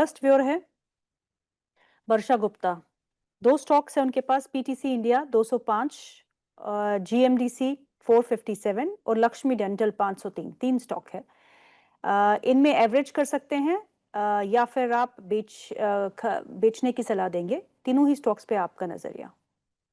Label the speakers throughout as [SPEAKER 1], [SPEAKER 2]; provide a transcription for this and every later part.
[SPEAKER 1] First viewer है वर्षा Gupta. 2 stocks है उनके पास, पीटीसी इंडिया 205, जीएमडीसी 457 और लक्ष्मी डेंटल 503। 3 स्टॉक है। इनमें एवरेज कर सकते हैं या फिर आप बेचने की सलाह देंगे? तीनों ही स्टॉक्स पे आपका नजरिया।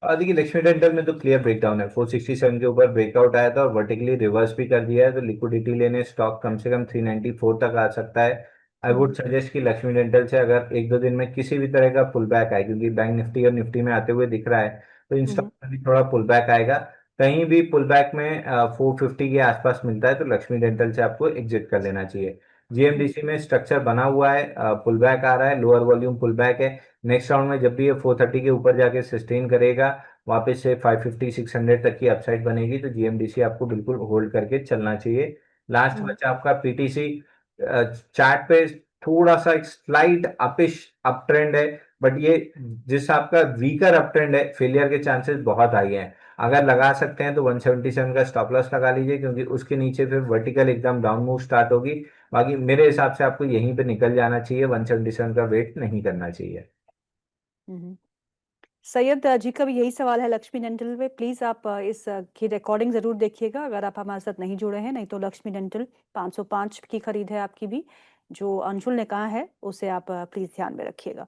[SPEAKER 2] देखिए, लक्ष्मी डेंटल में तो क्लियर ब्रेकडाउन है। 467 के ऊपर ब्रेकआउट आया था और वर्टिकली रिवर्स भी कर दिया है, तो लिक्विडिटी लेने स्टॉक कम से कम 394 तक आ सकता है। आई वुड सजेस्ट कि लक्ष्मी डेंटल से अगर एक दो दिन में किसी भी तरह का पुल बैक आए, क्योंकि बैंक निफ्टी और निफ्टी में आते हुए दिख रहा है, तो इन स्टॉक में भी थोड़ा पुल बैक आएगा। कहीं भी पुल बैक में 450 के आसपास मिलता है तो लक्ष्मी डेंटल से आपको एग्जिट कर लेना चाहिए। जीएमडीसी में स्ट्रक्चर बना हुआ है, पुल बैक आ रहा है, लोअर वॉल्यूम पुल बैक है। नेक्स्ट राउंड में जब भी ये 430 के ऊपर जाके सस्टेन करेगा, वापस से 550 600 तक की अपसाइड बनेगी, तो जीएमडीसी आपको बिल्कुल होल्ड करके चलना चाहिए। लास्ट बचा आपका पीटीसी। चार्ट पे थोड़ा सा एक स्लाइड अपिश अप ट्रेंड है, बट ये जिस आपका वीकर अप ट्रेंड है, फेलियर के चांसेस बहुत हाई हैं। अगर लगा सकते हैं तो 177 का स्टॉप लॉस लगा लीजिए, क्योंकि उसके नीचे फिर वर्टिकल एकदम डाउन मूव स्टार्ट होगी। बाकी मेरे हिसाब से आपको यहीं पे निकल जाना चाहिए, 177 का वेट नहीं करना चाहिए।
[SPEAKER 1] सैयद जी का भी यही सवाल है लक्ष्मी डेंटल पे। प्लीज आप इस की रिकॉर्डिंग जरूर देखिएगा अगर आप हमारे साथ नहीं जुड़े हैं। नहीं तो लक्ष्मी डेंटल 505 की खरीद है आपकी भी, जो अंशुल ने कहा है उसे आप प्लीज ध्यान में रखिएगा।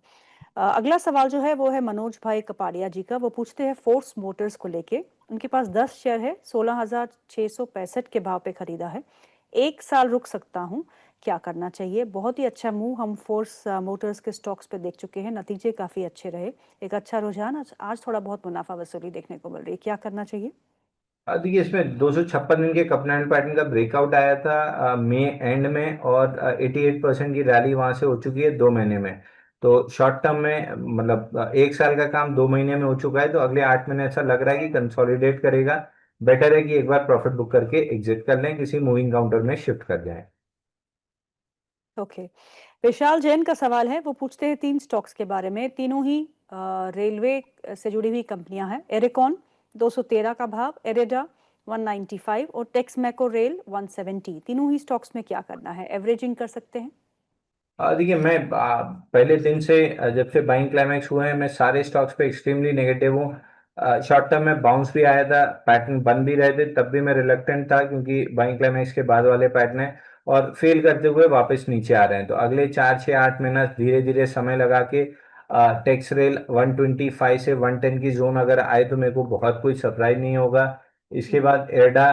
[SPEAKER 1] अगला सवाल जो है वो है मनोज भाई कपाड़िया जी का। वो पूछते हैं फोर्स मोटर्स को लेके। उनके पास 10 शेयर है, 16,665 के भाव पे खरीदा है। 1 साल रुक सकता हूँ, क्या करना चाहिए? बहुत ही अच्छा मूव हम फोर्स मोटर्स के स्टॉक्स पे देख चुके हैं, नतीजे काफी अच्छे रहे, एक अच्छा रुझान। आज थोड़ा बहुत मुनाफा वसूली देखने को मिल रही है, क्या करना चाहिए?
[SPEAKER 2] देखिए, इसमें 256 दिन के कपलैंड पैटर्न का ब्रेकआउट आया था मई एंड में, और 88% की रैली वहां से हो चुकी है 2 महीने में। तो शॉर्ट टर्म में मतलब 1 साल का काम 2 महीने में हो चुका है, तो अगले 8 महीने ऐसा लग रहा है कि कंसोलिडेट करेगा। बेटर है कि एक बार प्रॉफिट बुक करके एग्जिट कर लें, किसी मूविंग काउंटर में शिफ्ट कर जाएं।
[SPEAKER 1] ओके। विशाल जैन का सवाल है। वो पूछते हैं 3 स्टॉक्स के बारे में, तीनों ही रेलवे से जुड़ी हुई कंपनियां हैं। एरिकॉन 213 का भाव, एरेडा 195 और टेक्समैको रेल 170। तीनों ही स्टॉक्स में क्या करना है? एवरेजिंग कर सकते हैं?
[SPEAKER 2] देखिए, मैं पहले दिन से जब से बाइंग क्लाइमैक्स हुए हैं, मैं सारे स्टॉक्स पे एक्सट्रीमली नेगेटिव हूँ। शॉर्ट टर्म में बाउंस भी आया था, पैटर्न बन भी रहे थे, तब भी मैं रिलक्टेंट था, क्योंकि बाइंग क्लाइमैक्स के बाद वाले पैटर्न है और फेल करते हुए वापस नीचे आ रहे हैं। तो अगले 4 से 8 महीना धीरे धीरे समय लगा के टेक्स रेल 125 से 110 की जोन अगर आए तो मेरे को बहुत कोई सरप्राइज नहीं होगा। इसके बाद एरडा,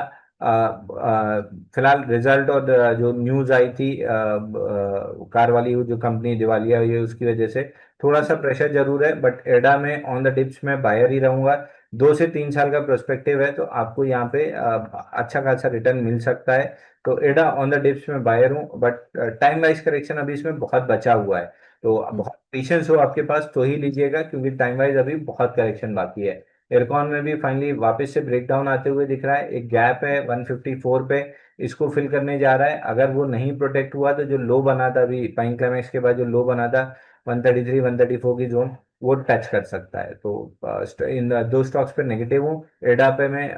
[SPEAKER 2] फिलहाल रिजल्ट और जो न्यूज आई थी कार वाली, वो जो कंपनी दिवालिया हुई है, उसकी वजह से थोड़ा सा प्रेशर जरूर है, बट एडा में ऑन द डिप्स में बायर ही रहूंगा। 2 से 3 साल का प्रोस्पेक्टिव है, तो आपको यहाँ पे अच्छा खासा रिटर्न मिल सकता है। तो एडा ऑन द डिप्स में बायर हूँ, बट टाइम वाइज करेक्शन अभी इसमें बहुत बचा हुआ है। तो बहुत पेशेंस हो आपके पास तो ही लीजिएगा, क्योंकि टाइम वाइज अभी बहुत करेक्शन बाकी है। एयरकॉन में भी फाइनली वापस से ब्रेकडाउन आते हुए दिख रहा है, एक गैप है 154 पे, इसको फिल करने जा रहा है। अगर वो नहीं प्रोटेक्ट हुआ तो जो लो बना था अभी पाइन क्लाइमैक्स के बाद, जो लो बना था 133 134 की जोन, वो टच कर सकता है। तो इन 2 स्टॉक्स पे नेगेटिव हूँ। एडा पे मैं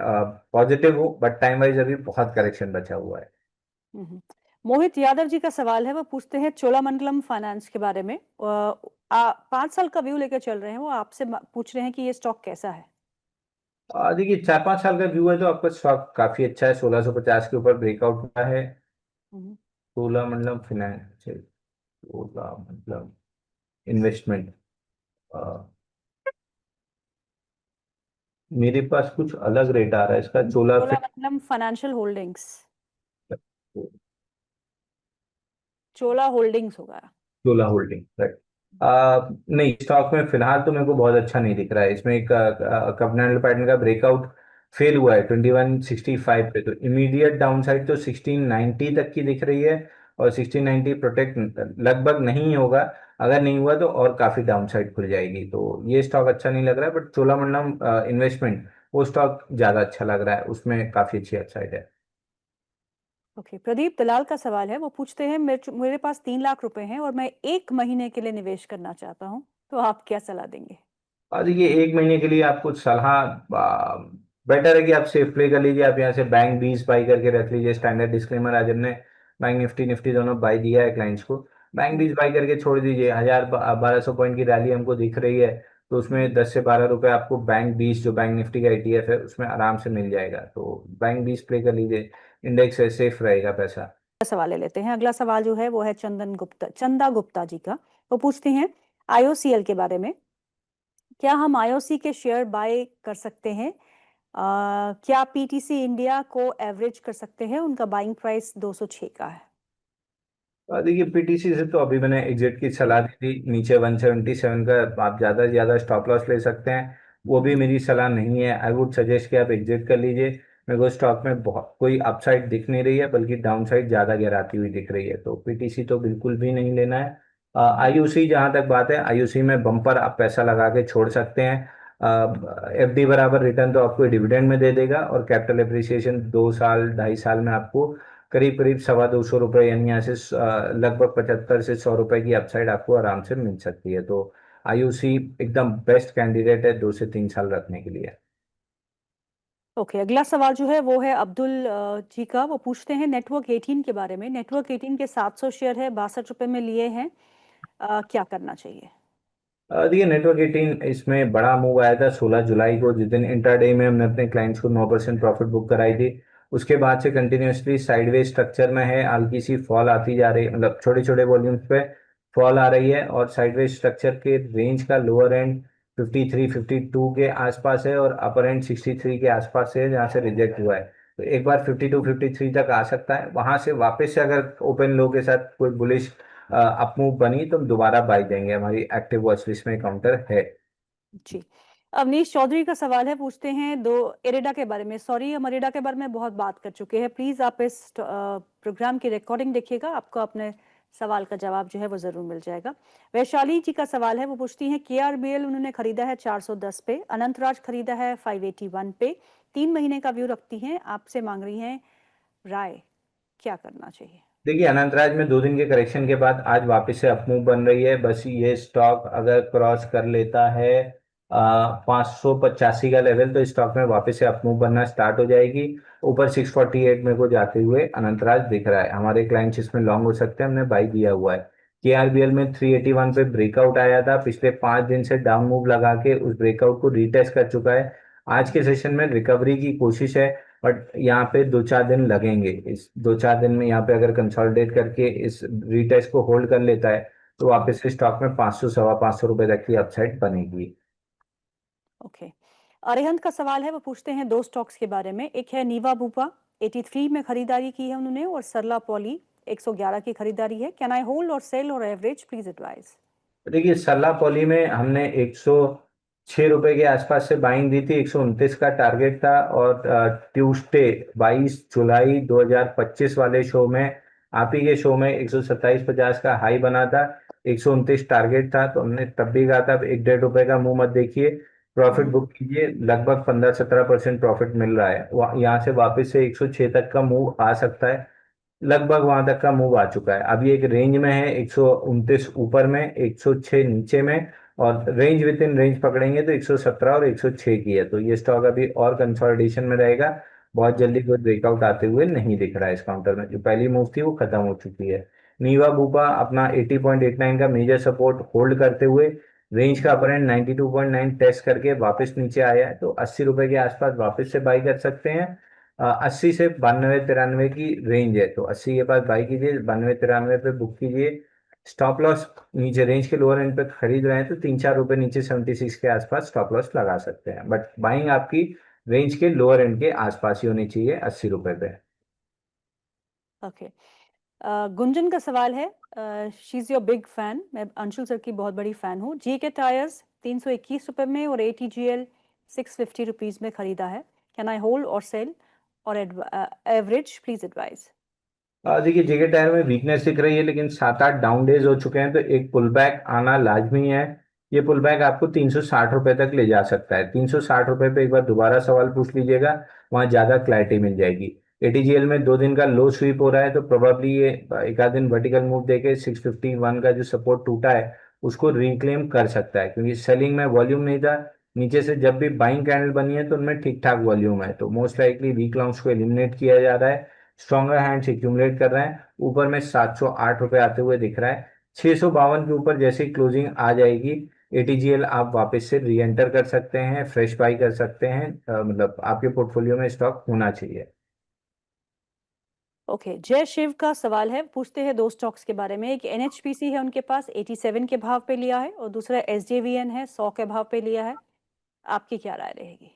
[SPEAKER 2] पॉजिटिव हूँ, बट टाइम वाइज अभी बहुत करेक्शन बचा हुआ है।
[SPEAKER 1] हम्म। मोहित यादव जी का सवाल है। वो पूछते हैं चोलामंडलम फाइनेंस के बारे में। 5 साल का व्यू लेकर चल रहे हैं। वो आपसे पूछ रहे हैं कि ये स्टॉक कैसा है?
[SPEAKER 2] देखिए, 4 5 साल का व्यू है तो आपका स्टॉक काफी अच्छा है। 1650 के ऊपर ब्रेकआउट हुआ है।
[SPEAKER 1] हम्म।
[SPEAKER 2] चोलामंडलम फाइनेंस, चोलामंडलम इन्वेस्टमेंट, मेरे पास कुछ अलग रेट आ रहा है इसका। चोला
[SPEAKER 1] चोलामंडलम फाइनेंशियल होल्डिंग्स, चोला होल्डिंग्स होगा।
[SPEAKER 2] चोला होल्डिंग, राइट। नहीं, स्टॉक में फिलहाल तो मेरे को बहुत अच्छा नहीं दिख रहा है। इसमें एक कवर्नेंट पैटर्न का ब्रेकआउट फेल हुआ है 2165 पे, तो इमीडिएट डाउनसाइड तो 1690 तक की दिख रही है, और 1690 प्रोटेक्ट लगभग नहीं होगा। अगर नहीं हुआ तो और काफी डाउनसाइड खुल जाएगी, तो ये स्टॉक अच्छा नहीं लग रहा है। बट चोलामंडलम इन्वेस्टमेंट, वो स्टॉक ज्यादा अच्छा लग रहा है, उसमें काफी अच्छी अपसाइड है।
[SPEAKER 1] ओके। प्रदीप दलाल का सवाल है। वो पूछते हैं मेरे पास 3 लाख रुपए हैं और मैं 1 महीने के लिए निवेश करना चाहता हूँ, तो आप क्या सलाह देंगे?
[SPEAKER 2] और देखिए, 1 महीने के लिए आपको सलाह, बेटर है कि आप सेफ प्ले कर लीजिए। आप यहाँ से बैंक 20 बाई करके रख लीजिए। स्टैंडर्ड डिस्क्लेमर, आज हमने बैंक निफ्टी निफ्टी दोनों बाई दिया है क्लाइंट्स को। बैंक बीस बाई करके छोड़ दीजिए, 1200 पॉइंट की रैली हमको दिख रही है, तो उसमें 10 से 12 रुपए आपको बैंक बीस, जो बैंक निफ्टी का ETF है, उसमें आराम से मिल जाएगा। तो बैंक बीस प्ले कर लीजिए, इंडेक्स है, सेफ रहेगा पैसा।
[SPEAKER 1] सवाल ले लेते हैं। अगला सवाल जो है वो है चंदा गुप्ता जी का। वो पूछती हैं आईओसीएल के बारे में। क्या हम आईओसी के शेयर बाय कर सकते हैं? क्या पीटीसी इंडिया को एवरेज कर सकते हैं? उनका बाइंग प्राइस 206 का है।
[SPEAKER 2] देखिए, पीटीसी से तो अभी मैंने एग्जिट की सलाह दी थी, नीचे 177 का आप ज़्यादा से ज़्यादा स्टॉप लॉस ले सकते हैं, वो भी मेरी सलाह नहीं है। आई वुड सजेस्ट कि आप एग्जिट कर लीजिए। मेरे को स्टॉक में बहुत कोई अपसाइड दिख नहीं रही है, बल्कि डाउन साइड ज़्यादा गिराती हुई दिख रही है, तो पीटीसी तो बिल्कुल भी नहीं लेना है। आईयूसी, जहाँ तक बात है, आईयूसी में बम्पर आप पैसा लगा के छोड़ सकते हैं। एफडी बराबर रिटर्न तो आपको डिविडेंड में दे देगा, और कैपिटल एप्रिसिएशन 2 साल 2.5 साल में आपको करीब करीब ₹225, यानी यहाँ से लगभग 75 से 100 रुपए की अपसाइड आपको आराम से मिल सकती है। तो आईयूसी एकदम बेस्ट कैंडिडेट है 2 से 3 साल रखने के लिए।
[SPEAKER 1] ओके, अगला सवाल जो है वो है अब्दुल जी का। वो पूछते हैं नेटवर्क 18 के बारे में। नेटवर्क 18 के 700 शेयर है, 62 रुपए में लिए हैं। क्या करना चाहिए?
[SPEAKER 2] देखिए, नेटवर्क 18 इसमें बड़ा मूव आया था 16 जुलाई को, जिस दिन इंट्राडे में हमने अपने क्लाइंट्स को 9% प्रॉफिट बुक कराई थी। उसके बाद से कंटिन्यूअसली साइडवेज स्ट्रक्चर में है, हल्की सी फॉल आती जा रही है, मतलब छोटे छोटे वॉल्यूम्स पे फॉल आ रही है, और साइडवेज स्ट्रक्चर के रेंज का लोअर एंड 53 52 के आसपास है, और अपर एंड 63 के आसपास है, जहाँ से रिजेक्ट हुआ है। तो एक बार 52 53 तक आ सकता है, वहां से वापस से अगर ओपन लो के साथ कोई बुलिश अपमूव बनी तो हम दोबारा बाई देंगे, हमारी एक्टिव वॉच लिस्ट में काउंटर है।
[SPEAKER 1] जी। अवनीश चौधरी का सवाल है। पूछते हैं दो एरेडा के बारे में। सॉरी, हम एरेडा के बारे में बहुत बात कर चुके हैं। प्लीज आप इस प्रोग्राम की रिकॉर्डिंग देखिएगा, आपको अपने सवाल का जवाब जो है वो जरूर मिल जाएगा। वैशाली जी का सवाल है। वो पूछती हैं केआरबीएल उन्होंने खरीदा है 410 पे, अनंतराज खरीदा है 581 पे, 3 महीने का व्यू रखती हैं, आपसे मांग रही हैं राय, क्या करना चाहिए?
[SPEAKER 2] देखिए, अनंतराज में 2 दिन के करेक्शन के बाद आज वापस से अपमूव बन रही है। बस ये स्टॉक अगर क्रॉस कर लेता है 585 का लेवल, तो स्टॉक में वापस से अपमूव बनना स्टार्ट हो जाएगी। ऊपर 648 में को जाते हुए अनंतराज दिख रहा है। हमारे क्लाइंट्स इसमें लॉन्ग हो सकते हैं, हमने बाई दिया हुआ है। केआरबीएल में 381 पे ब्रेकआउट आया था, पिछले 5 दिन से डाउन मूव लगा के उस ब्रेकआउट को रीटेस्ट कर चुका है। आज के सेशन में रिकवरी की कोशिश है, बट यहाँ पे 2 4 दिन लगेंगे। इस 2 4 दिन में यहाँ पे अगर कंसोलिडेट करके इस रीटेस्ट को होल्ड कर लेता है, तो वापस से स्टॉक में 500 सवा 500 रुपए तक की अपसाइड बनेगी।
[SPEAKER 1] ओके। अरिहंत का सवाल है। वो पूछते हैं दो स्टॉक्स के बारे में। एक है नीवा बुपा, 83 में खरीदारी की है उन्होंने, और सरला पॉली 111 की खरीदारी है। कैन आई होल्ड और सेल और एवरेज, प्लीज एडवाइस।
[SPEAKER 2] देखिए, सल्ला पॉली में हमने 106 रुपए के आसपास से बाइंग दी थी, 129 का टारगेट था, और ट्यूसडे 22 जुलाई 2025 वाले शो में, आप ही के शो में 127.50 का हाई बना था, 129 टारगेट था, तो हमने तब भी कहा था अब 1 1.5 रुपए का मुंह मत देखिए, प्रॉफिट बुक कीजिए। लगभग 15 17% प्रॉफिट मिल रहा है। यहाँ से वापस से 106 तक का मूव आ सकता है, लगभग वहां तक का मूव आ चुका है। अभी एक रेंज में है, 129 ऊपर में, 106 नीचे में, और रेंज विद इन रेंज पकड़ेंगे तो 117 और 106 की है। तो ये स्टॉक अभी और कंसोलिडेशन में रहेगा, बहुत जल्दी कोई ब्रेकआउट आते हुए नहीं दिख रहा है। इस काउंटर में जो पहली मूव थी वो खत्म हो चुकी है। नीवा बूपा अपना 80.89 का मेजर सपोर्ट होल्ड करते हुए रेंज का अपर एंड 92.9 टेस्ट करके वापस नीचे आया है, तो 80 रुपए के आसपास वापस से बाई कर सकते हैं। 80 से 92 93 की रेंज है, तो 80 के पास बाई कीजिए, 92 93 पे बुक कीजिए। स्टॉप लॉस नीचे रेंज के लोअर एंड पे खरीद रहे हैं, तो 3 4 रुपए नीचे 76 के आसपास स्टॉप लॉस लगा सकते हैं, बट बाइंग आपकी रेंज के लोअर एंड के आसपास ही होनी चाहिए, 80 रुपए पे।
[SPEAKER 1] ओके। गुंजन का सवाल है। She is your big fan, मैं अंशुल सर की बहुत बड़ी फैन हूँ। जी के टायर्स 321 रुपए में और ATGL 650 रुपीज में खरीदा है। कैन आई होल्ड और सेल और एवरेज, प्लीज एडवाइस।
[SPEAKER 2] देखिए, जेके टायर में वीकनेस दिख रही है, लेकिन 7 8 डाउन डेज हो चुके हैं, तो एक पुल बैक आना लाजमी है। ये पुल बैक आपको 360 रुपए तक ले जा सकता है। 360 रुपए पे एक बार दोबारा सवाल पूछ लीजिएगा, वहां ज्यादा क्लैरिटी मिल जाएगी। एटीजीएल में 2 दिन का लो स्वीप हो रहा है, तो प्रोबेबली ये एक आध दिन वर्टिकल मूव देके 651 का जो सपोर्ट टूटा है उसको रिक्लेम कर सकता है, क्योंकि सेलिंग में वॉल्यूम नहीं था। नीचे से जब भी बाइंग कैंडल बनी है तो उनमें ठीक ठाक वॉल्यूम है, तो मोस्ट लाइकली वीक लॉन्ग्स को एलिमिनेट किया जा रहा है, स्ट्रॉन्गर हैंड्स एक्यूमुलेट कर रहे हैं। ऊपर में 708 रुपए आते हुए दिख रहा है। 652 के ऊपर जैसे ही क्लोजिंग आ जाएगी, एटीजीएल आप वापस से री एंटर कर सकते हैं, फ्रेश बाई कर सकते हैं। मतलब आपके पोर्टफोलियो में स्टॉक होना चाहिए।
[SPEAKER 1] ओके, जय शिव का सवाल है, पूछते हैं दो स्टॉक्स के बारे में। एक एनएचपीसी है उनके पास, 87 के भाव पे लिया है, और दूसरा एसजेवीएन है, 100 के भाव पे लिया है। आपकी क्या राय रहेगी?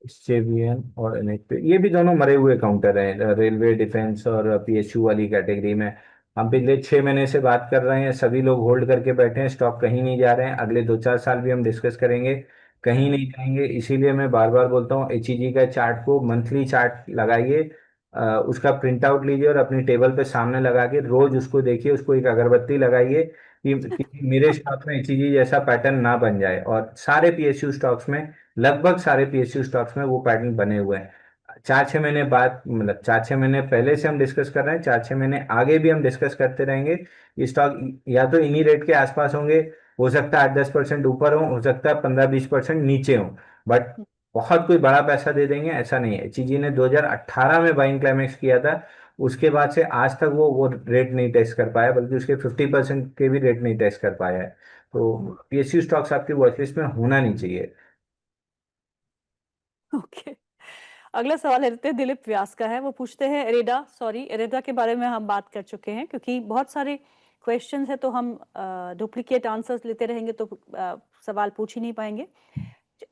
[SPEAKER 2] जेवीएन और एनएचपी ये भी दोनों मरे हुए काउंटर हैं, रेलवे, डिफेंस और पीएसयू वाली कैटेगरी में। हम पिछले 6 महीने से बात कर रहे हैं, सभी लोग होल्ड करके बैठे हैं, स्टॉक कहीं नहीं जा रहे हैं। अगले 2-4 साल भी हम डिस्कस करेंगे, कहीं नहीं जाएंगे। इसीलिए मैं बार बार बोलता हूँ, एचईजी का चार्ट को मंथली चार्ट लगाइए, उसका प्रिंट आउट लीजिए और अपनी टेबल पे सामने लगा के रोज उसको देखिए, उसको एक अगरबत्ती लगाइए कि मेरे स्टॉक में एचईजी जैसा पैटर्न ना बन जाए। और सारे पीएसयू स्टॉक्स में, लगभग सारे पीएसयू स्टॉक्स में वो पैटर्न बने हुए हैं। 4-6 महीने बाद, मतलब 4-6 महीने पहले से हम डिस्कस कर रहे हैं, 4-6 महीने आगे भी हम डिस्कस करते रहेंगे। ये स्टॉक या तो इन्हीं रेट के आसपास होंगे, हो सकता है 8-10% ऊपर हो सकता है 15-20% नीचे हो, बट बहुत कोई बड़ा पैसा दे देंगे ऐसा नहीं है। चीजी ने 2018 में बाइंग क्लाइमेक्स किया था, उसके बाद से आज तक वो रेट नहीं टेस्ट कर पाया, बल्कि उसके 50% के भी रेट नहीं टेस्ट कर पाया है। तो पीएसयू स्टॉक्स आपकी वॉचलिस्ट में होना नहीं चाहिए।
[SPEAKER 1] ओके, अगला सवाल लेते हैं, दिलीप व्यास का है। वो पूछते हैं एरेडा के बारे में हम बात कर चुके हैं, क्योंकि बहुत सारे क्वेश्चंस है तो हम डुप्लीकेट आंसर्स लेते रहेंगे तो सवाल पूछ ही नहीं पाएंगे।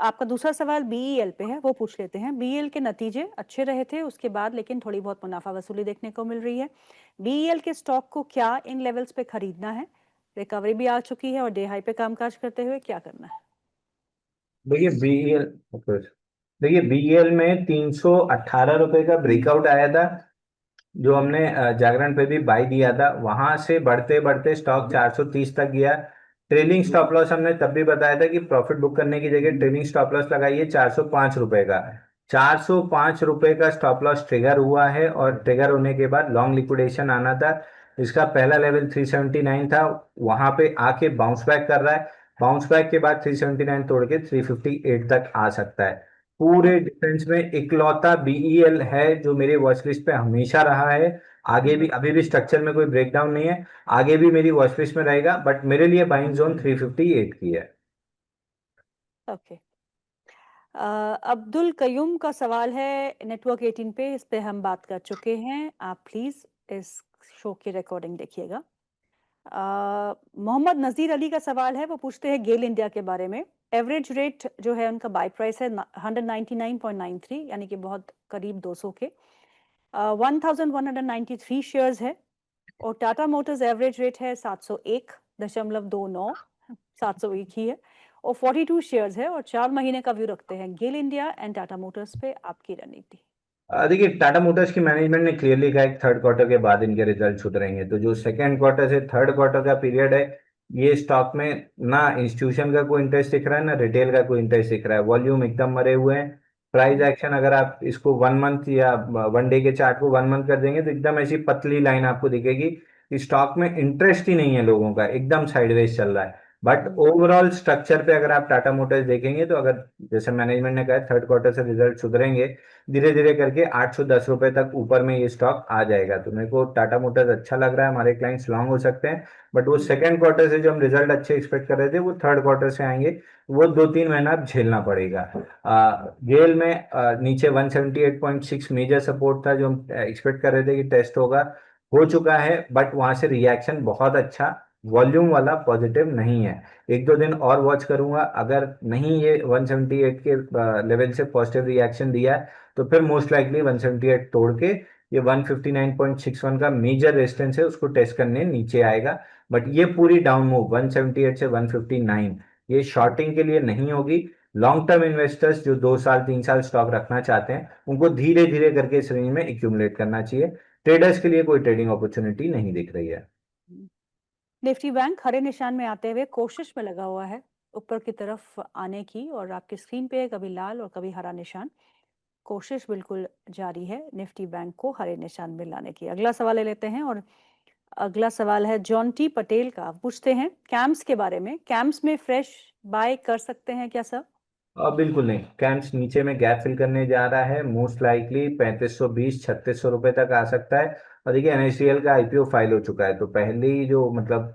[SPEAKER 1] आपका दूसरा सवाल बीईएल पे है, वो पूछ लेते हैं। बीईएल के नतीजे अच्छे रहे थे उसके बाद, लेकिन थोड़ी बहुत मुनाफा वसूली देखने को मिल रही है। बीईएल के स्टॉक को क्या इन लेवल्स पे खरीदना है? रिकवरी भी आ चुकी है और डे हाई पे कामकाज करते हुए क्या करना है?
[SPEAKER 2] देखिए बीईएल देखिए बीईएल में 318 रुपए का ब्रेकआउट आया था, जो हमने जागरण पे भी बाई दिया था। वहां से बढ़ते बढ़ते स्टॉक 430 तक गया। ट्रेलिंग स्टॉप लॉस हमने तब भी बताया था कि प्रॉफिट बुक करने की जगह ट्रेलिंग स्टॉप लॉस लगाइए 405 रुपए का। 405 रुपए का स्टॉप लॉस ट्रिगर हुआ है, और ट्रिगर होने के बाद लॉन्ग लिक्विडेशन आना था। इसका पहला लेवल 379 था, वहां पे आके बाउंस बैक कर रहा है। बाउंस बैक के बाद 379 तोड़ के 358 तक आ सकता है। पूरे डिफेंस में इकलौता बीईएल है जो मेरे वॉच लिस्ट पे हमेशा रहा है। आगे भी, अभी भी स्ट्रक्चर में कोई ब्रेकडाउन नहीं है, आगे भी मेरी वॉच लिस्ट में रहेगा, बट मेरे लिए बाइंग जोन 358 की है।
[SPEAKER 1] ओके, अब्दुल कयूम का सवाल है नेटवर्क 18 पे, इस पे हम बात कर चुके हैं। आप प्लीज इस शो की रिकॉर्डिंग देखिएगा। मोहम्मद नजीर अली का सवाल है, वो पूछते हैं गेल इंडिया के बारे में। एवरेज रेट जो है उनका बाय प्राइस है 199.93, यानी कि बहुत करीब 200 के। 1193 शेयर्स है। और टाटा मोटर्स एवरेज रेट है 701.29, 701 ही है। और 42 शेयर्स है, और 4 महीने का व्यू रखते हैं गेल इंडिया एंड टाटा मोटर्स पे। आपकी रणनीति?
[SPEAKER 2] देखिए टाटा मोटर्स की मैनेजमेंट ने क्लियरली कहा है थर्ड क्वार्टर के बाद इनके रिजल्ट सुधरेंगे, तो जो सेकंड क्वार्टर से थर्ड क्वार्टर का पीरियड है, ये स्टॉक में ना इंस्टीट्यूशन का कोई इंटरेस्ट दिख रहा है, ना रिटेल का कोई इंटरेस्ट दिख रहा है। वॉल्यूम एकदम मरे हुए हैं। प्राइस एक्शन अगर आप इसको 1 मंथ या 1 डे के चार्ट को 1 मंथ कर देंगे तो एकदम ऐसी पतली लाइन आपको दिखेगी। इस स्टॉक में इंटरेस्ट ही नहीं है लोगों का, एकदम साइडवेज चल रहा है। बट ओवरऑल स्ट्रक्चर पे अगर आप टाटा मोटर्स देखेंगे तो, अगर जैसे मैनेजमेंट ने कहा थर्ड क्वार्टर से रिजल्ट सुधरेंगे, धीरे धीरे करके 810 रुपए तक ऊपर में ये स्टॉक आ जाएगा। तो मेरे को टाटा मोटर्स अच्छा लग रहा है, हमारे क्लाइंट्स लॉन्ग हो सकते हैं। बट वो सेकंड क्वार्टर से जो हम रिजल्ट अच्छे एक्सपेक्ट कर रहे थे वो थर्ड क्वार्टर से आएंगे, वो 2-3 महीना अब झेलना पड़ेगा। गेल में नीचे 178.6 मेजर सपोर्ट था, जो हम एक्सपेक्ट कर रहे थे कि टेस्ट होगा, हो चुका है। बट वहां से रिएक्शन बहुत अच्छा, वॉल्यूम वाला, पॉजिटिव नहीं है। 1-2 दिन और वॉच करूंगा, अगर नहीं ये 178 के लेवल से पॉजिटिव रिएक्शन दिया है तो फिर मोस्ट लाइकली 178 तोड़ के ये 159.61 का मेजर रेजिस्टेंस है उसको टेस्ट करने नीचे आएगा। बट ये पूरी डाउन मूव 178 से 159 ये शॉर्टिंग के लिए नहीं होगी। लॉन्ग टर्म इन्वेस्टर्स जो 2 साल 3 साल स्टॉक रखना चाहते हैं उनको धीरे धीरे करके इस रेंज में एक्यूमुलेट करना चाहिए। ट्रेडर्स के लिए कोई ट्रेडिंग अपॉर्चुनिटी नहीं दिख रही है।
[SPEAKER 1] निफ्टी बैंक हरे निशान में आते हुए कोशिश में लगा हुआ है ऊपर की तरफ आने की, और आपकी स्क्रीन पे कभी लाल और कभी हरा निशान। कोशिश बिल्कुल जारी है निफ्टी बैंक को हरे निशान में लाने की। अगला सवाल ले लेते हैं, और अगला सवाल है जॉन टी पटेल का। पूछते हैं कैम्स के बारे में। कैम्स में फ्रेश बाय कर सकते हैं क्या सर?
[SPEAKER 2] बिल्कुल नहीं, कैंप्स नीचे में गैप फिल करने जा रहा है, मोस्ट लाइकली 3520 3600 रुपए तक आ सकता है। और देखिए एनएसडीएल का आईपीओ फाइल हो चुका है, तो पहले ही जो मतलब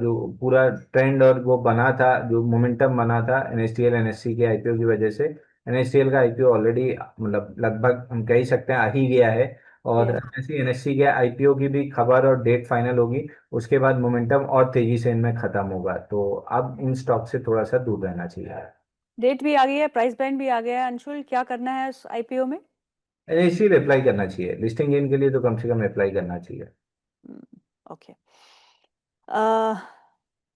[SPEAKER 2] जो पूरा ट्रेंड और वो बना था, जो मोमेंटम बना था एनएसडीएल एनएससी के आईपीओ की वजह से, एनएसडीएल का आईपीओ ऑलरेडी मतलब लगभग हम कह ही सकते हैं आ ही गया है। और
[SPEAKER 1] यस।
[SPEAKER 2] जैसे एनएससी के आईपीओ की भी खबर और डेट फाइनल होगी, उसके बाद मोमेंटम और तेजी से इनमें खत्म होगा, तो अब इन स्टॉक से थोड़ा सा दूर रहना चाहिए।
[SPEAKER 1] डेट भी आ गई है, प्राइस बैंड भी आ गया है, अंशुल क्या करना है उस आईपीओ में?
[SPEAKER 2] एनएससी अप्लाई करना चाहिए, लिस्टिंग गेन के लिए तो कम से कम अप्लाई करना चाहिए।
[SPEAKER 1] ओके।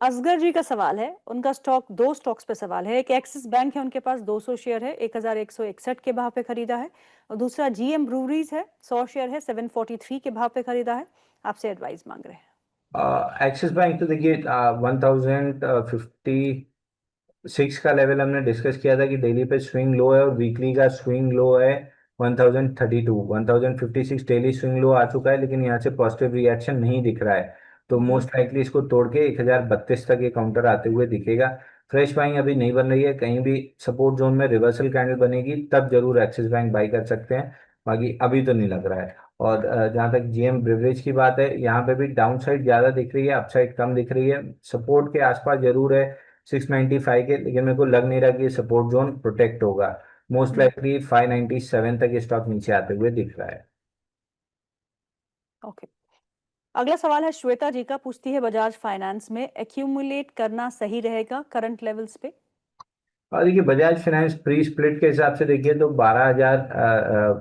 [SPEAKER 1] असगर जी का सवाल है, उनका स्टॉक, दो स्टॉक्स पे सवाल है। एक एक्सिस बैंक है, उनके पास 200 शेयर है, 1161 के भाव पे खरीदा है। और दूसरा जीएम ब्रूवरीज है, 100 शेयर है, 743 के भाव पे खरीदा है। आपसे एडवाइस मांग रहे हैं।
[SPEAKER 2] एक्सिस बैंक तो देखिए 1056 का लेवल हमने डिस्कस किया था कि डेली पे स्विंग लो है, और वीकली का स्विंग लो है 1032। 1056 डेली स्विंग लो आ चुका है, लेकिन यहाँ से पॉजिटिव रिएक्शन नहीं दिख रहा है, तो मोस्ट लाइकली इसको तोड़ के 1032 तक ये काउंटर आते हुए दिखेगा। फ्रेश बाइंग अभी नहीं बन रही है, कहीं भी सपोर्ट जोन में रिवर्सल कैंडल बनेगी तब जरूर एक्सिस बैंक बाई कर सकते हैं, बाकी अभी तो नहीं लग रहा है। और जहाँ तक जीएम ब्रिवरेज की बात है, यहाँ पे भी डाउन साइड ज्यादा दिख रही है, अपसाइड कम दिख रही है, सपोर्ट के आसपास जरूर है 695 के, लेकिन मेरे को लग नहीं रहा कि ये सपोर्ट जोन प्रोटेक्ट होगा। मोस्ट लाइकली 597 तक ये स्टॉक नीचे आते हुए दिख रहा है।
[SPEAKER 1] ओके। अगला सवाल है श्वेता जी का, पूछती है बजाज फाइनेंस में एक्यूमुलेट करना सही रहेगा करंट लेवल्स पे?
[SPEAKER 2] और देखिए बजाज फाइनेंस प्री स्प्लिट के हिसाब से देखिए तो 12,000,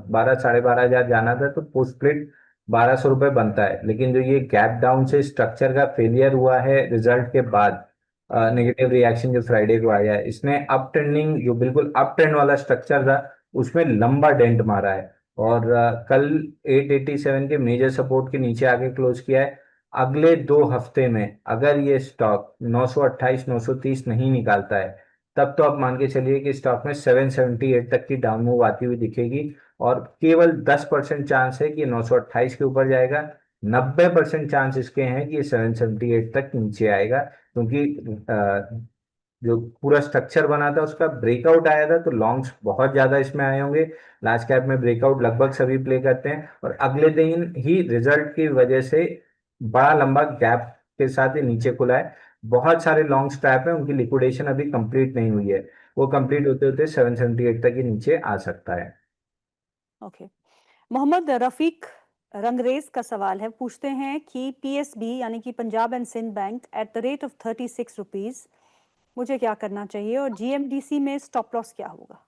[SPEAKER 2] 12 साढ़े 12,000 जाना था, तो पोस्ट स्प्लिट 1,200 रुपये बनता है, लेकिन जो ये गैप डाउन से स्ट्रक्चर का फेलियर हुआ है रिजल्ट के बाद, नेगेटिव रिएक्शन जो फ्राइडे को आया है, इसने अप ट्रेंडिंग जो बिल्कुल अप ट्रेंड वाला स्ट्रक्चर था उसमें लंबा डेंट मारा है, और कल 887 के मेजर सपोर्ट के नीचे आके क्लोज किया है। अगले 2 हफ्ते में अगर ये स्टॉक 928 930 नहीं निकालता है, तब तो आप मान के चलिए कि स्टॉक में 778 तक की डाउन मूव आती हुई दिखेगी, और केवल 10% चांस है कि ये 928 के ऊपर जाएगा। 90% चांस इसके हैं कि ये 778 तक नीचे आएगा, क्योंकि जो पूरा स्ट्रक्चर बना था उसका ब्रेकआउट आया था, तो लॉन्ग्स बहुत ज्यादा इसमें आए होंगे। लार्ज कैप में ब्रेकआउट लगभग सभी प्ले करते हैं, और अगले दिन ही रिजल्ट की वजह से बड़ा लंबा गैप के साथ ये नीचे खुला है। बहुत सारे लॉन्ग स्ट्रैप है, उनकी लिक्विडेशन अभी कंप्लीट नहीं हुई है, वो कंप्लीट होते होते 778 तक ही नीचे आ सकता है।
[SPEAKER 1] ओके। मोहम्मद रफीक रंगरेज का सवाल है, पूछते हैं कि पीएसबी यानी कि Punjab and Sind Bank at the rate of 36 rupees, मुझे क्या करना चाहिए? और जीएमडीसी में स्टॉप लॉस क्या होगा?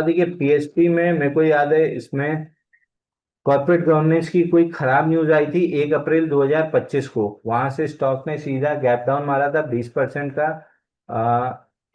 [SPEAKER 2] देखिए पीएसपी में मेरे को याद है इसमें कॉर्पोरेट गवर्नेंस की कोई खराब न्यूज आई थी 1 अप्रैल 2025 को, वहां से स्टॉक ने सीधा गैप डाउन मारा था 20% का,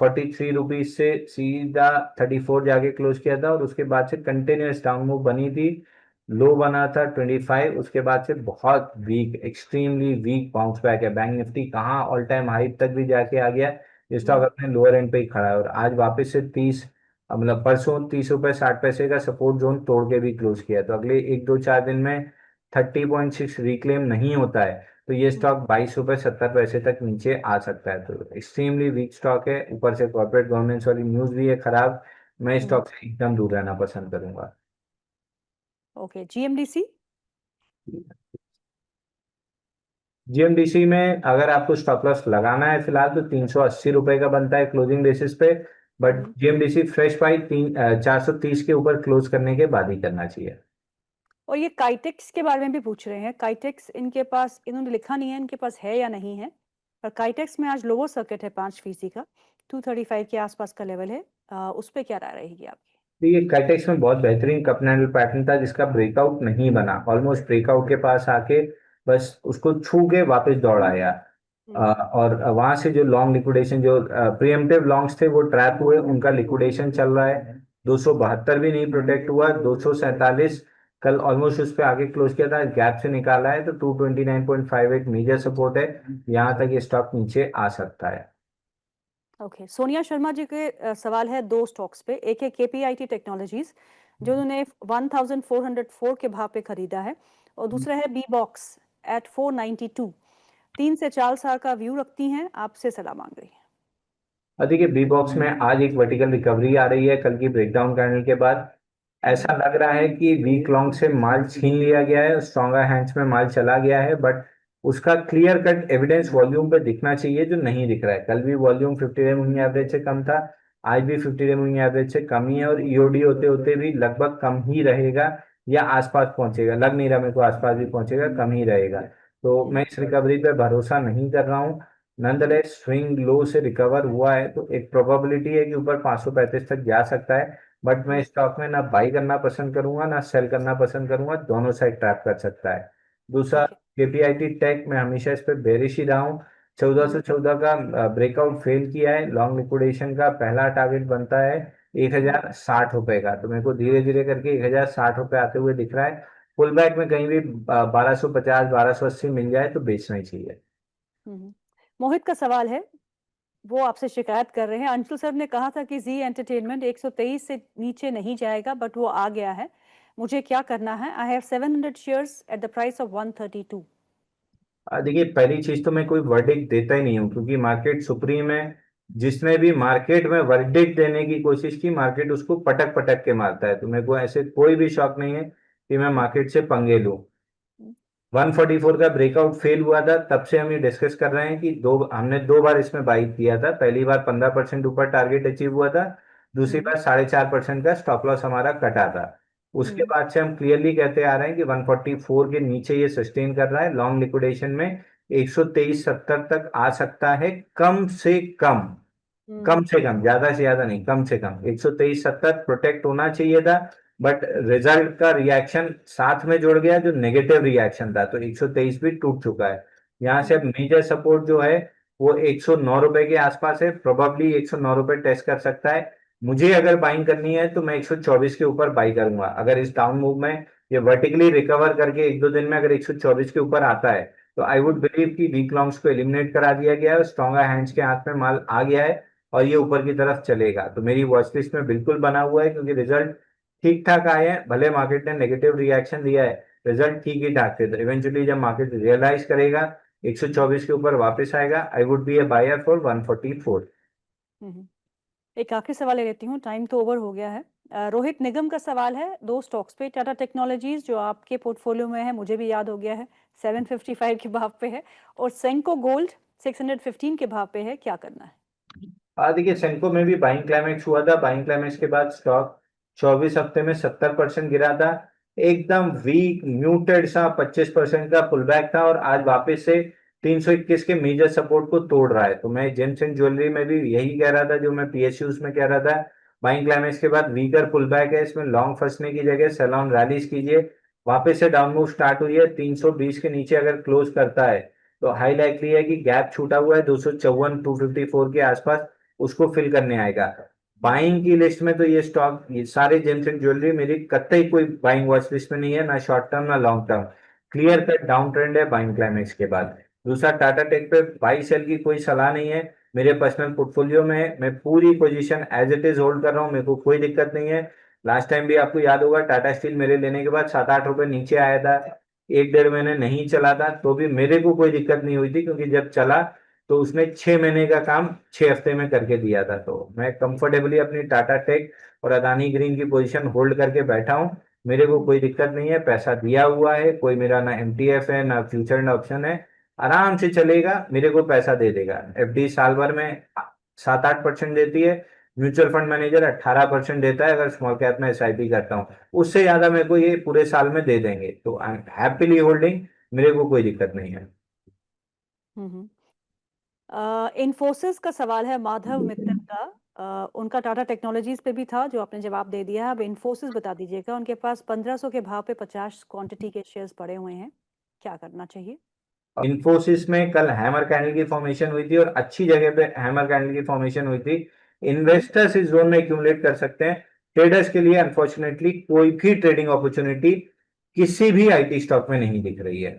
[SPEAKER 2] 43 रुपीज से सीधा 34 जाके क्लोज किया था, और उसके बाद से कंटिन्यूस डाउन मूव बनी थी। लो बना था 25, उसके बाद से बहुत weak, extremely weak bounce back है। बैंक निफ्टी कहाँ ऑल टाइम हाई तक भी जाके आ गया, ये स्टॉक अपने लोअर एंड पे ही खड़ा है, और आज वापस से 30, मतलब परसों 30 रुपये 60 पैसे का सपोर्ट जोन तोड़ के भी क्लोज किया है, तो अगले 1 2 4 दिन में 30.6 रिक्लेम नहीं होता है, तो ये स्टॉक 22 रुपये 70 पैसे तक नीचे आ सकता है, तो एक्सट्रीमली वीक स्टॉक है। ऊपर से कॉर्पोरेट गवर्नेंस वाली न्यूज भी है खराब, मैं इस स्टॉक से एकदम दूर रहना पसंद करूंगा।
[SPEAKER 1] ओके। जीएमडीसी?
[SPEAKER 2] जीएमडीसी में अगर आपको स्टॉप लॉस लगाना है फिलहाल तो 380 रुपये का बनता है क्लोजिंग बेसिस पे, बट जीएमडीसी फ्रेश पाई 430 के ऊपर क्लोज करने के बाद ही करना चाहिए।
[SPEAKER 1] और ये काइटेक्स के बारे में भी पूछ रहे हैं। काइटेक्स, इनके पास, इन्होंने लिखा नहीं है इनके पास है या नहीं है, पर काइटेक्स में आज लोअर सर्किट है 5% का, 235 के आसपास का लेवल है। उस पे क्या राय रहेगी आपकी?
[SPEAKER 2] तो ये कैटेक्स में बहुत बेहतरीन कप एंड हैंडल पैटर्न था, जिसका ब्रेकआउट नहीं बना, ऑलमोस्ट ब्रेकआउट के पास आके बस उसको छू के वापस दौड़ आया। और वहां से जो लॉन्ग लिक्विडेशन, जो प्रीएम्प्टिव लॉन्ग्स थे वो ट्रैप हुए, उनका लिक्विडेशन चल रहा है। 272 भी नहीं प्रोटेक्ट हुआ, 247 कल ऑलमोस्ट उस पर आगे क्लोज किया था, गैप से निकाला है, तो 229.58 मेजर सपोर्ट है, यहाँ तक ये स्टॉक नीचे आ सकता है।
[SPEAKER 1] ओके। सोनिया शर्मा जी के सवाल है दो स्टॉक्स पे। एक है केपीआईटी टेक्नोलॉजीज, जो उन्होंने 1404 के भाव पे खरीदा है, और दूसरा है बी बॉक्स एट 492। 3 से 4 साल का व्यू रखती हैं, आपसे सलाह मांग रही हैं।
[SPEAKER 2] और देखिए बी बॉक्स में आज एक वर्टिकल रिकवरी आ रही है कल की ब्रेकडाउन कैंडल के बाद, ऐसा लग रहा है कि वीक लॉन्ग से माल छीन लिया गया है, स्ट्रॉन्गर हैंड्स में माल चला गया है, बट उसका क्लियर कट एविडेंस वॉल्यूम पे दिखना चाहिए, जो नहीं दिख रहा है। कल भी वॉल्यूम 50 डे मूविंग एवरेज से कम था, आज भी 50 डे मूविंग एवरेज से कम ही है, और ईओडी होते होते भी लगभग कम ही रहेगा या आसपास पहुंचेगा। लग नहीं रहा मेरे को आसपास भी पहुंचेगा, कम ही रहेगा। तो मैं इस रिकवरी पे भरोसा नहीं कर रहा हूँ। नंदलेस स्विंग लो से रिकवर हुआ है तो एक प्रोबेबिलिटी है कि ऊपर 535 तक जा सकता है, बट मैं स्टॉक में ना बाई करना पसंद करूंगा ना सेल करना पसंद करूंगा, दोनों साइड ट्रैप कर सकता है। दूसरा,
[SPEAKER 1] ओके।
[SPEAKER 2] केपीआईटी टेक में हमेशा इस पे बेरिश ही रहा हूँ। 1414 का ब्रेकआउट फेल किया है, लॉन्ग लिक्विडेशन का पहला टारगेट बनता है 1060 रुपए का, तो मेरे को धीरे धीरे करके 1060 रुपए आते हुए दिख रहा है। पुल बैक में कहीं भी 1250 1280 मिल जाए तो बेचना ही चाहिए।
[SPEAKER 1] मोहित का सवाल है, वो आपसे शिकायत कर रहे हैं। अंशुल सर ने कहा था कि जी एंटरटेनमेंट 123 से नीचे नहीं जाएगा, बट वो आ गया है। मुझे क्या करना है? I have 700 shares at the price of 132।
[SPEAKER 2] देखिए, पहली चीज तो मैं कोई वर्डिक्ट देता ही नहीं हूँ, क्योंकि मार्केट सुप्रीम है। जिसने भी मार्केट में वर्डिक्ट देने की कोशिश की, मार्केट उसको पटक पटक के मारता है। तो मेरे को ऐसे कोई भी शौक नहीं है कि मैं मार्केट से पंगे लूं। 144 का ब्रेकआउट फेल हुआ था, तब से हम ये डिस्कस कर रहे हैं कि हमने 2 बार इसमें बाई किया था। पहली बार 15% ऊपर टारगेट अचीव हुआ था, दूसरी बार 4.5% का स्टॉप लॉस हमारा कटा था। उसके बाद से हम क्लियरली कहते आ रहे हैं कि 144 के नीचे ये सस्टेन कर रहा है। लॉन्ग लिक्विडेशन में 123.70 तक आ सकता है, कम से कम। कम से कम, ज्यादा से ज्यादा नहीं, कम से कम 123.70 प्रोटेक्ट होना चाहिए था। बट रिजल्ट का रिएक्शन साथ में जुड़ गया, जो नेगेटिव रिएक्शन था, तो 123 भी टूट चुका है। यहाँ से अब मेजर सपोर्ट जो है वो 109 रुपए के आसपास है, प्रोबेबली 109 रुपए टेस्ट कर सकता है। मुझे अगर बाइंग करनी है तो मैं 124 के ऊपर बाई करूंगा। अगर इस डाउन मूव में ये वर्टिकली रिकवर करके 1-2 दिन में अगर 124 के ऊपर आता है, तो आई वुड बिलीव कि वीक लॉन्ग्स को एलिमिनेट करा दिया गया है, स्ट्रॉन्गर हैंड्स के हाथ में माल आ गया है और ये ऊपर की तरफ चलेगा। तो मेरी वॉच लिस्ट में बिल्कुल बना हुआ है, क्योंकि रिजल्ट ठीक ठाक आए हैं। भले मार्केट ने नेगेटिव रिएक्शन दिया है, रिजल्ट ठीक ही ठाक थे। तो इवेंचुअली जब मार्केट रियलाइज करेगा, 124 के ऊपर वापस आएगा, I would be a buyer for 144।
[SPEAKER 1] एक आखिरी सवाल ले लेती हूँ, टाइम तो ओवर हो गया है। रोहित निगम का सवाल है, दो स्टॉक्स पे, टाटा टेक्नोलॉजीज जो आपके पोर्टफोलियो में है, मुझे भी याद हो गया है, 755 के भाव पे है, और सेंको गोल्ड 615 के भाव पे है, क्या करना है?
[SPEAKER 2] देखिए, सेंको में भी बाइंग क्लाइमेक्स हुआ था। बाइंग क्लाइमेक्स के बाद स्टॉक 24 हफ्ते में 70% गिरा था। एकदम वीक म्यूटेड सा 25% का पुल बैक था, और आज वापस से 321 के मेजर सपोर्ट को तोड़ रहा है। तो मैं जेम्स एंड ज्वेलरी में भी यही कह रहा था जो मैं पीएसयूज में कह रहा था। बाइंग क्लाइमेक्स के बाद वीकर पुल बैक है, इसमें लॉन्ग फंसने की जगह सेल ऑन रैलीज कीजिए। वापस से डाउन मूव स्टार्ट हुई है, 320 के नीचे अगर क्लोज करता है तो हाई लाइकली है कि गैप छूटा हुआ है 254 254 के आसपास, उसको फिल करने आएगा। बाइंग की लिस्ट में तो ये स्टॉक, ये सारे जेम्स एंड ज्वेलरी मेरी कतई कोई बाइंग वॉच लिस्ट में नहीं है, ना शॉर्ट टर्म ना long term. Clear cut down trend है बाइंग क्लाइमेक्स के बाद। दूसरा, टाटा टेक पे बाई सेल की कोई सलाह नहीं है, मेरे पर्सनल पोर्टफोलियो में है। मैं पूरी position as it is hold कर रहा हूँ, मेरे को कोई दिक्कत नहीं है। लास्ट टाइम भी आपको याद होगा, टाटा स्टील मेरे लेने के बाद 7-8 रुपए नीचे आया था, 1-1.5 महीने नहीं चला था, तो भी मेरे को कोई दिक्कत नहीं हुई थी, क्योंकि जब चला तो उसने 6 महीने का काम 6 हफ्ते में करके दिया था। तो मैं कंफर्टेबली अपनी टाटा टेक और अदानी ग्रीन की पोजीशन होल्ड करके बैठा हूँ। मेरे को कोई दिक्कत नहीं है, पैसा दिया हुआ है, कोई मेरा ना एमटीएफ है ना फ्यूचर ना ऑप्शन है, आराम से चलेगा, मेरे को पैसा दे देगा। एफडी साल भर में 7-8% देती है, म्यूचुअल फंड मैनेजर 18% देता है अगर स्मॉल कैप में एसआईपी करता हूँ। उससे ज्यादा मेरे को ये पूरे साल में दे देंगे, तो आई एम हैप्पीली होल्डिंग, मेरे को कोई दिक्कत नहीं है।
[SPEAKER 1] इन्फोसिस का सवाल है माधव मित्तल का। उनका टाटा टेक्नोलॉजीज पे भी था, जो आपने जवाब दे दिया है। अब इन्फोसिस बता दीजिएगा। उनके पास 1500 के भाव पे 50 क्वांटिटी के शेयर्स पड़े हुए हैं, क्या करना चाहिए?
[SPEAKER 2] इन्फोसिस में कल हैमर कैंडल की फॉर्मेशन हुई थी, और अच्छी जगह पे हैमर कैंडल की फॉर्मेशन हुई थी। इन्वेस्टर्स इस जोन में एक्यूमुलेट कर सकते हैं। ट्रेडर्स के लिए अनफॉर्चुनेटली कोई भी ट्रेडिंग अपॉर्चुनिटी किसी भी आईटी स्टॉक में नहीं दिख रही है।